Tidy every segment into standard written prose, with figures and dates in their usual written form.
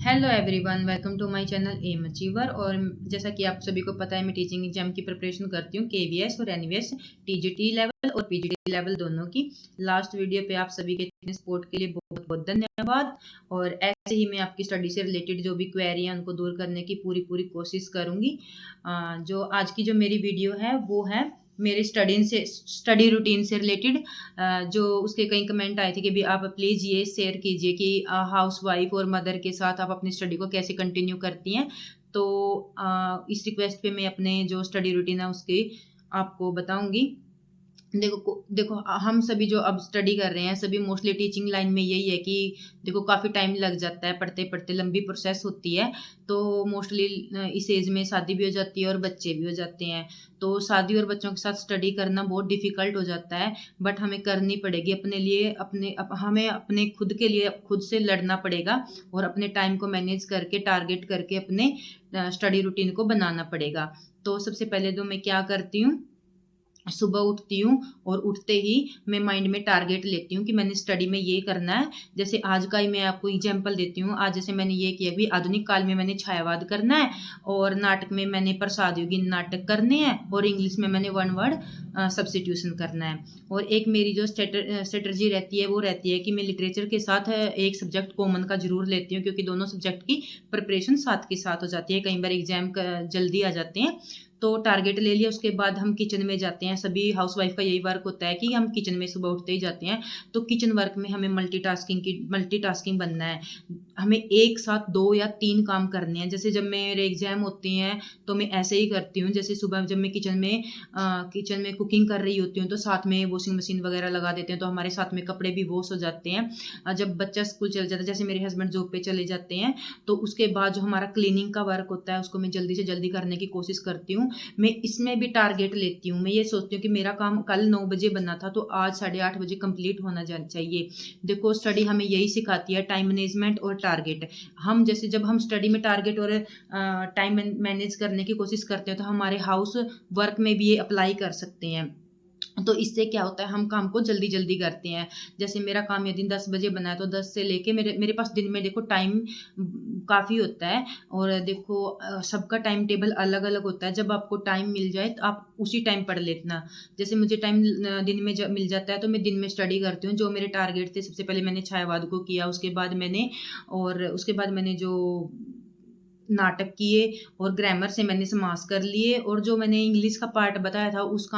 Hello everyone, welcome to my channel M Achiever. और जैसा कि आप सभी को पता है, मैं टीचिंग एग्जाम की प्रिपरेशन करती हूँ, केवीएस और एनवीएस, टीजीटी लेवल और पीजीटी लेवल दोनों की। लास्ट वीडियो पे आप सभी के इतने सपोर्ट के लिए बहुत बहुत धन्यवाद। और ऐसे ही मैं आपकी स्टडी से रिलेटेड जो भी क्वेरी है उनको दूर करने की पूरी पूरी कोशिश करूँगी। जो आज की जो मेरी वीडियो है वो है मेरे स्टडी रूटीन से रिलेटेड। जो उसके कई कमेंट आए थे कि भी आप प्लीज़ ये शेयर कीजिए कि हाउस वाइफ और मदर के साथ आप अपनी स्टडी को कैसे कंटिन्यू करती हैं। तो इस रिक्वेस्ट पे मैं अपने जो स्टडी रूटीन है उसके आपको बताऊंगी। देखो हम सभी जो अब स्टडी कर रहे हैं सभी मोस्टली टीचिंग लाइन में यही है कि देखो काफ़ी टाइम लग जाता है, पढ़ते पढ़ते लंबी प्रोसेस होती है। तो मोस्टली इस एज में शादी भी हो जाती है और बच्चे भी हो जाते हैं। तो शादी और बच्चों के साथ स्टडी करना बहुत डिफिकल्ट हो जाता है, बट हमें करनी पड़ेगी अपने लिए। हमें अपने खुद के लिए खुद से लड़ना पड़ेगा और अपने टाइम को मैनेज करके टारगेट करके अपने स्टडी रूटीन को बनाना पड़ेगा। तो सबसे पहले तो मैं क्या करती हूँ, सुबह उठती हूँ और उठते ही मैं माइंड में टारगेट लेती हूँ कि मैंने स्टडी में ये करना है। जैसे आज का ही मैं आपको एग्जांपल देती हूँ। आज जैसे मैंने ये किया, भी आधुनिक काल में मैंने छायावाद करना है, और नाटक में मैंने प्रसाद योगी नाटक करने हैं, और इंग्लिश में मैंने वन वर्ड सब्सटीट्यूशन करना है। और एक मेरी जो स्ट्रेटजी रहती है वो रहती है कि मैं लिटरेचर के साथ एक सब्जेक्ट कॉमन का जरूर लेती हूँ, क्योंकि दोनों सब्जेक्ट की प्रिपरेशन साथ के साथ हो जाती है। कई बार एग्जाम जल्दी आ जाते हैं। तो टारगेट ले लिया, उसके बाद हम किचन में जाते हैं। सभी हाउसवाइफ का यही वर्क होता है कि हम किचन में सुबह उठते ही जाते हैं। तो किचन वर्क में हमें मल्टीटास्किंग बनना है। हमें एक साथ 2 या 3 काम करने हैं। जैसे जब मेरे एग्जाम होते हैं तो मैं ऐसे ही करती हूँ। जैसे सुबह जब मैं किचन में कुकिंग कर रही होती हूँ तो साथ में वॉशिंग मशीन वगैरह लगा देते हैं, तो हमारे साथ में कपड़े भी वॉश हो जाते हैं। जब बच्चा स्कूल चले जाता है, जैसे मेरे हस्बैंड जॉब पे चले जाते हैं, तो उसके बाद जो हमारा क्लीनिंग का वर्क होता है उसको मैं जल्दी से जल्दी करने की कोशिश करती हूँ। मैं इसमें भी टारगेट लेती हूँ। मैं ये सोचती हूँ कि मेरा काम कल 9 बजे बनना था तो आज 8:30 बजे कंप्लीट होना चाहिए। देखो स्टडी हमें यही सिखाती है, टाइम मैनेजमेंट और टारगेट। हम जैसे जब हम स्टडी में टारगेट और टाइम मैनेज करने की कोशिश करते हैं तो हमारे हाउस वर्क में भी ये अप्लाई कर सकते हैं। तो इससे क्या होता है, हम काम को जल्दी जल्दी करते हैं। जैसे मेरा काम यदि 10 बजे बना है तो 10 से लेके मेरे पास दिन में देखो टाइम काफ़ी होता है। और देखो सबका टाइम टेबल अलग अलग होता है। जब आपको टाइम मिल जाए तो आप उसी टाइम पढ़ लेना। जैसे मुझे टाइम दिन में जब मिल जाता है तो मैं दिन में स्टडी करती हूँ। जो मेरे टारगेट थे, सबसे पहले मैंने छायावाद को किया, उसके बाद मैंने जो नाटक किए और ग्रामर से मैंने समास कर लिए। और जो मैंने इंग्लिश का पार्ट बताया था उस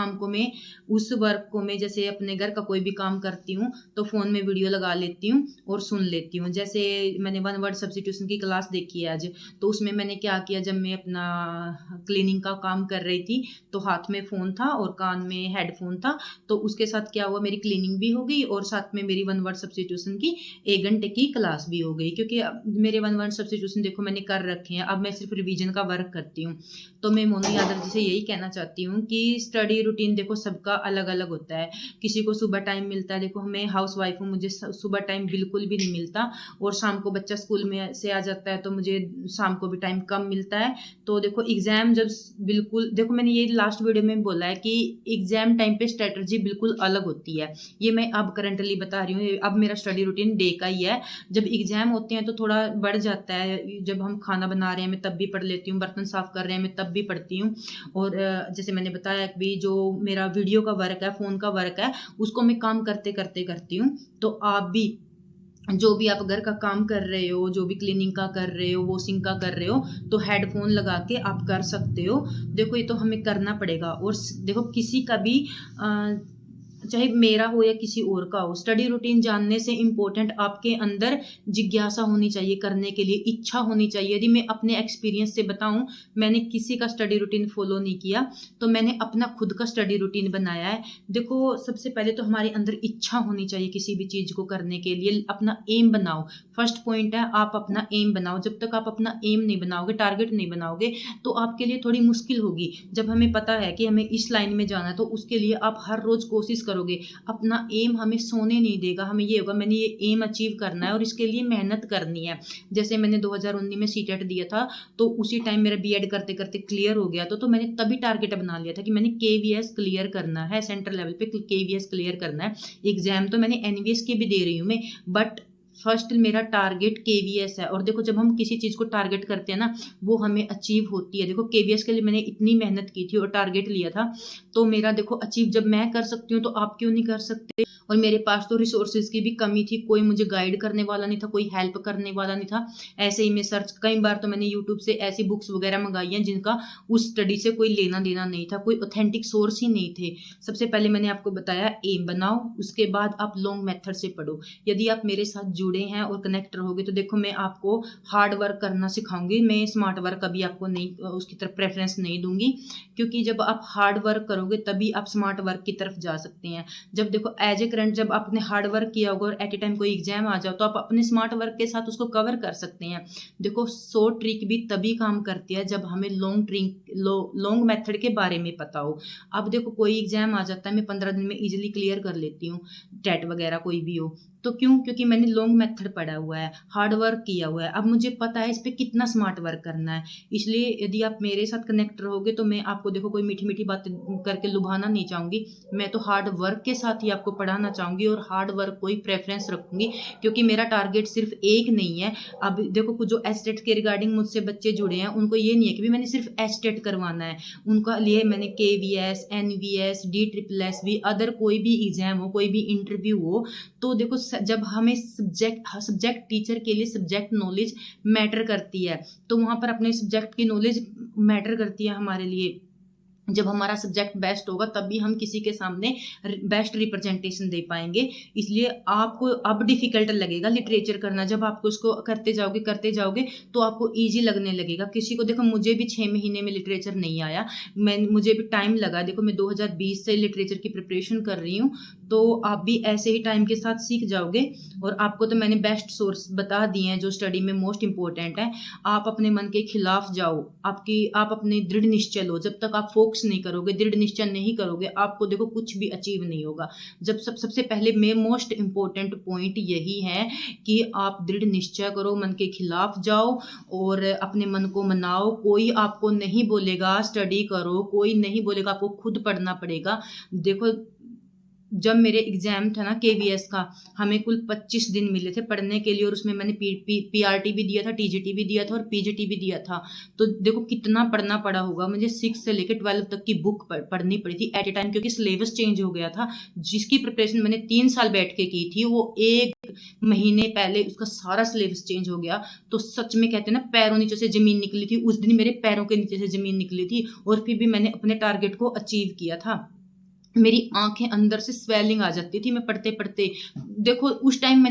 वर्क को मैं जैसे अपने घर का कोई भी काम करती हूँ तो फ़ोन में वीडियो लगा लेती हूँ और सुन लेती हूँ। जैसे मैंने वन वर्ड सब्स्टिट्यूशन की क्लास देखी है आज, तो उसमें मैंने क्या किया, जब मैं अपना क्लीनिंग का काम कर रही थी तो हाथ में फ़ोन था और कान में हेडफोन था। तो उसके साथ क्या हुआ, मेरी क्लीनिंग भी हो गई और साथ में मेरी वन वर्ड सब्स्टिट्यूशन की 1 घंटे की क्लास भी हो गई। क्योंकि मेरे वन वर्ड सब्स्टिट्यूशन देखो मैंने कर रखे हैं, अब मैं सिर्फ रिवीजन का वर्क करती हूँ। तो मैं मोनू यादव जी से यही कहना चाहती हूँ कि स्टडी रूटीन देखो सबका अलग अलग होता है। किसी को सुबह टाइम मिलता है, देखो मैं हाउस वाइफ हूँ, मुझे सुबह टाइम बिल्कुल भी नहीं मिलता। और शाम को बच्चा स्कूल में से आ जाता है तो मुझे शाम को भी टाइम कम मिलता है। तो देखो एग्जाम जब बिल्कुल, देखो मैंने ये लास्ट वीडियो में बोला है कि एग्जाम टाइम पे स्ट्रेटजी बिल्कुल अलग होती है। ये मैं अब करंटली बता रही हूँ, अब मेरा स्टडी रूटीन डे का ही है। जब एग्जाम होते हैं तो थोड़ा बढ़ जाता है। जब हम खाना बना रहे हैं मैं तब भी पढ़ लेती हूँ, बर्तन साफ कर रहे हैं मैं तब भी पढ़ती हूँ। और जैसे मैंने बताया कि जो मेरा वीडियो का वर्क है, फ़ोन का वर्क है, उसको मैं काम करते करते करती हूँ। तो आप भी जो भी आप घर का काम कर रहे हो, जो भी क्लीनिंग का कर रहे हो, वॉशिंग का कर रहे हो, तो हेडफोन लगा के आप कर सकते हो। देखो ये तो हमें करना पड़ेगा। और देखो किसी का भी चाहे मेरा हो या किसी और का हो, स्टडी रूटीन जानने से इम्पोर्टेंट आपके अंदर जिज्ञासा होनी चाहिए, करने के लिए इच्छा होनी चाहिए। यदि मैं अपने एक्सपीरियंस से बताऊं, मैंने किसी का स्टडी रूटीन फॉलो नहीं किया, तो मैंने अपना खुद का स्टडी रूटीन बनाया है। देखो सबसे पहले तो हमारे अंदर इच्छा होनी चाहिए किसी भी चीज़ को करने के लिए। अपना एम बनाओ, फर्स्ट पॉइंट है, आप अपना एम बनाओ। जब तक आप अपना एम नहीं बनाओगे, टारगेट नहीं बनाओगे, तो आपके लिए थोड़ी मुश्किल होगी। जब हमें पता है कि हमें इस लाइन में जाना है तो उसके लिए आप हर रोज कोशिश करोगे। अपना एम हमें सोने नहीं देगा। हमें ये होगा मैंने ये एम अचीव करना है और इसके लिए मेहनत करनी है। जैसे मैंने 2019 में सीटेट दिया था, तो उसी टाइम मेरा बीएड करते करते क्लियर हो गया। तो मैंने तभी टारगेट बना लिया था कि मैंने केवीएस क्लियर करना है, सेंट्रल लेवल पे केवीएस क्लियर करना है। एग्जाम तो मैंने एनवीएस के भी दे रही हूँ मैं, बट फर्स्ट मेरा टारगेट केवीएस है। और देखो जब हम किसी चीज़ को टारगेट करते हैं ना, वो हमें अचीव होती है। देखो केवीएस के लिए मैंने इतनी मेहनत की थी और टारगेट लिया था, तो मेरा देखो अचीव जब मैं कर सकती हूँ तो आप क्यों नहीं कर सकते। और मेरे पास तो रिसोर्सेज की भी कमी थी, कोई मुझे गाइड करने वाला नहीं था, कोई हेल्प करने वाला नहीं था। ऐसे ही मैं सर्च, कई बार तो मैंने यूट्यूब से ऐसी बुक्स वगैरह मंगाई हैं जिनका उस स्टडी से कोई लेना देना नहीं था, कोई ऑथेंटिक सोर्स ही नहीं थे। सबसे पहले मैंने आपको बताया एम बनाओ, उसके बाद आप लॉन्ग मेथड से पढ़ो। यदि आप मेरे साथ जुड़े हैं और कनेक्ट रहोगे तो देखो मैं आपको हार्ड वर्क करना सिखाऊंगी। मैं स्मार्ट वर्क कभी आपको नहीं, उसकी तरफ प्रेफरेंस नहीं दूंगी, क्योंकि जब आप हार्ड वर्क करोगे तभी आप स्मार्ट वर्क की तरफ जा सकते हैं। जब देखो एज ए करंट जब आपने हार्ड वर्क किया होगा और एट ए टाइम कोई एग्जाम आ जाओ तो आप अपने स्मार्ट वर्क के साथ उसको कवर कर सकते हैं। देखो 100 ट्रिक भी तभी काम करती है जब हमें लॉन्ग मेथड के बारे में पता हो। अब देखो कोई एग्जाम आ जाता है, मैं 15 दिन में इजीली क्लियर कर लेती हूँ, टेट वगैरह कोई भी हो, तो क्यों? क्योंकि मैंने लॉन्ग मेथड पढ़ा हुआ है, हार्ड वर्क किया हुआ है। अब मुझे पता है इस पे कितना स्मार्ट वर्क करना है। इसलिए यदि आप मेरे साथ कनेक्ट रहोगे तो मैं आपको देखो कोई मीठी मीठी बातें करके लुभाना नहीं चाहूंगी, मैं तो हार्ड वर्क के साथ ही आपको पढ़ाना चाहूंगी और हार्ड वर्क को ही प्रेफरेंस रखूंगी, क्योंकि मेरा टारगेट सिर्फ एक नहीं है। अब देखो कुछ जो एस्टेट के रिगार्डिंग मुझसे बच्चे जुड़े हैं उनको ये नहीं है कि मैंने सिर्फ एस्टेट करवाना है, उनका लिए मैंने केवीएस, एनवीएस, DSSS, अदर कोई भी एग्जाम हो, कोई भी इंटरव्यू हो, तो देखो जब हमें सब्जेक्ट टीचर के लिए सब्जेक्ट नॉलेज मैटर करती है, तो वहां पर अपने सब्जेक्ट की नॉलेज मैटर करती है हमारे लिए। जब हमारा सब्जेक्ट बेस्ट होगा तभी हम किसी के सामने बेस्ट रिप्रेजेंटेशन दे पाएंगे। इसलिए आपको अब डिफिकल्ट लगेगा लिटरेचर करना, जब आपको उसको करते जाओगे तो आपको इजी लगने लगेगा। किसी को देखो, मुझे भी 6 महीने में लिटरेचर नहीं आया, मुझे भी टाइम लगा। देखो मैं 2020 से लिटरेचर की प्रिपरेशन कर रही हूँ, तो आप भी ऐसे ही टाइम के साथ सीख जाओगे। और आपको तो मैंने बेस्ट सोर्स बता दिए हैं जो स्टडी में मोस्ट इंपॉर्टेंट है। आप अपने मन के खिलाफ जाओ, आप अपने दृढ़ निश्चय लो। जब तक आप फोकस नहीं करोगे, दृढ़ निश्चय नहीं करोगे, आपको देखो कुछ भी अचीव नहीं होगा। जब सबसे पहले में मोस्ट इंपॉर्टेंट पॉइंट यही है कि आप दृढ़ निश्चय करो, मन के खिलाफ जाओ और अपने मन को मनाओ। कोई आपको नहीं बोलेगा स्टडी करो, कोई नहीं बोलेगा, आपको खुद पढ़ना पड़ेगा। देखो जब मेरे एग्जाम था ना केवीएस का, हमें कुल 25 दिन मिले थे पढ़ने के लिए, और उसमें मैंने पीआरटी भी दिया था, टीजीटी भी दिया था और पीजीटी भी दिया था। तो देखो कितना पढ़ना पड़ा होगा मुझे। 6 से लेकर 12 तक की बुक पढ़नी पड़ी थी एट ए टाइम, क्योंकि सिलेबस चेंज हो गया था। जिसकी प्रिपरेशन मैंने 3 साल बैठ के की थी, वो 1 महीने पहले उसका सारा सिलेबस चेंज हो गया। तो सच में कहते हैं ना, पैरों नीचे से जमीन निकली थी। उस दिन मेरे पैरों के नीचे से जमीन निकली थी, और फिर भी मैंने अपने टारगेट को अचीव किया था। मेरी आंखें अंदर से स्वेलिंग आ जाती थी मैं पढ़ते पढ़ते। देखो उस टाइम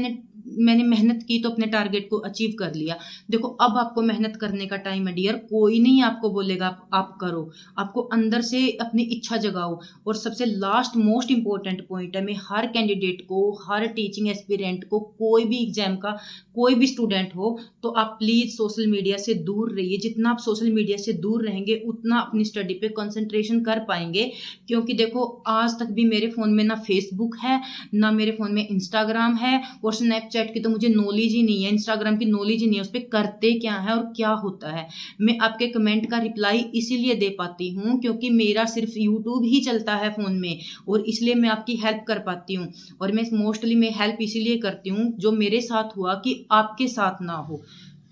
मैंने मेहनत की तो अपने टारगेट को अचीव कर लिया। देखो अब आपको मेहनत करने का टाइम है डियर। कोई नहीं आपको बोलेगा आप करो, आपको अंदर से अपनी इच्छा जगाओ। और सबसे लास्ट मोस्ट इंपॉर्टेंट पॉइंट है, मैं हर कैंडिडेट को, हर टीचिंग एस्पिरेंट को, कोई भी एग्जाम का कोई भी स्टूडेंट हो, तो आप प्लीज सोशल मीडिया से दूर रहिए। जितना आप सोशल मीडिया से दूर रहेंगे उतना अपनी स्टडी पे कंसंट्रेशन कर पाएंगे। क्योंकि देखो आज तक भी मेरे फोन में ना फेसबुक है, ना मेरे फोन में इंस्टाग्राम है, और स्नैपचैट की तो मुझे नॉलेज ही नहीं है, इंस्टाग्राम की नॉलेज ही नहीं है, उस पर करते क्या है और क्या होता है। मैं आपके कमेंट का रिप्लाई इसीलिए दे पाती हूँ क्योंकि मेरा सिर्फ यूट्यूब ही चलता है फोन में, और इसलिए मैं आपकी हेल्प कर पाती हूँ। और मैं मोस्टली मैं हेल्प इसीलिए करती हूँ जो मेरे साथ हुआ कि आपके साथ ना हो।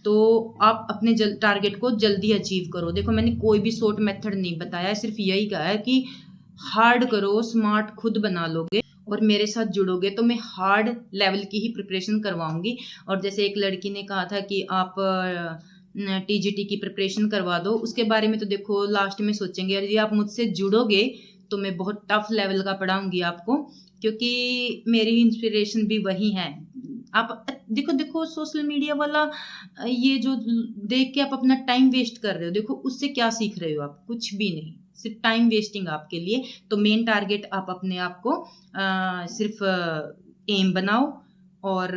तो आप अपने टारगेट को जल्दी अचीव करो। देखो मैंने कोई भी शॉर्ट मेथड नहीं बताया, सिर्फ यही कहा है कि हार्ड करो, स्मार्ट खुद बना लोगे और मेरे साथ जुड़ोगे तो मैं हार्ड लेवल की ही प्रिपरेशन करवाऊंगी। और जैसे एक लड़की ने कहा था कि आप टीजीटी की प्रिपरेशन करवा दो, उसके बारे में तो देखो लास्ट में सोचेंगे। यदि आप मुझसे जुड़ोगे तो मैं बहुत टफ लेवल का पढ़ाऊंगी आपको, क्योंकि मेरी इंस्पिरेशन भी वही है। आप देखो सोशल मीडिया वाला ये जो देख के आप अपना टाइम वेस्ट कर रहे हो, देखो उससे क्या सीख रहे हो आप? कुछ भी नहीं, सिर्फ टाइम वेस्टिंग आपके लिए। तो मेन टारगेट आप अपने आप को सिर्फ एम बनाओ और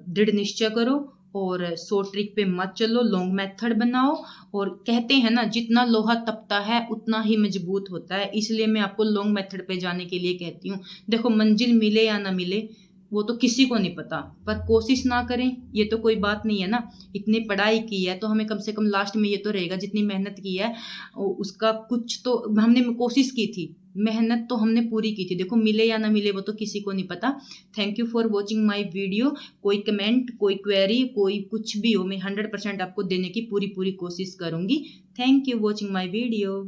दृढ़ निश्चय करो, और 100 ट्रिक पे मत चलो, लॉन्ग मेथड बनाओ। और कहते हैं ना, जितना लोहा तपता है उतना ही मजबूत होता है, इसलिए मैं आपको लॉन्ग मेथड पे जाने के लिए कहती हूँ। देखो मंजिल मिले या ना मिले वो तो किसी को नहीं पता, पर कोशिश ना करें ये तो कोई बात नहीं है ना। इतनी पढ़ाई की है तो हमें कम से कम लास्ट में ये तो रहेगा, जितनी मेहनत की है उसका कुछ तो हमने कोशिश की थी, मेहनत तो हमने पूरी की थी। देखो मिले या ना मिले वो तो किसी को नहीं पता। Thank you for watching my video. कोई कमेंट, कोई क्वेरी, कोई कुछ भी हो, मैं 100% आपको देने की पूरी कोशिश करूंगी। Thank you watching my video.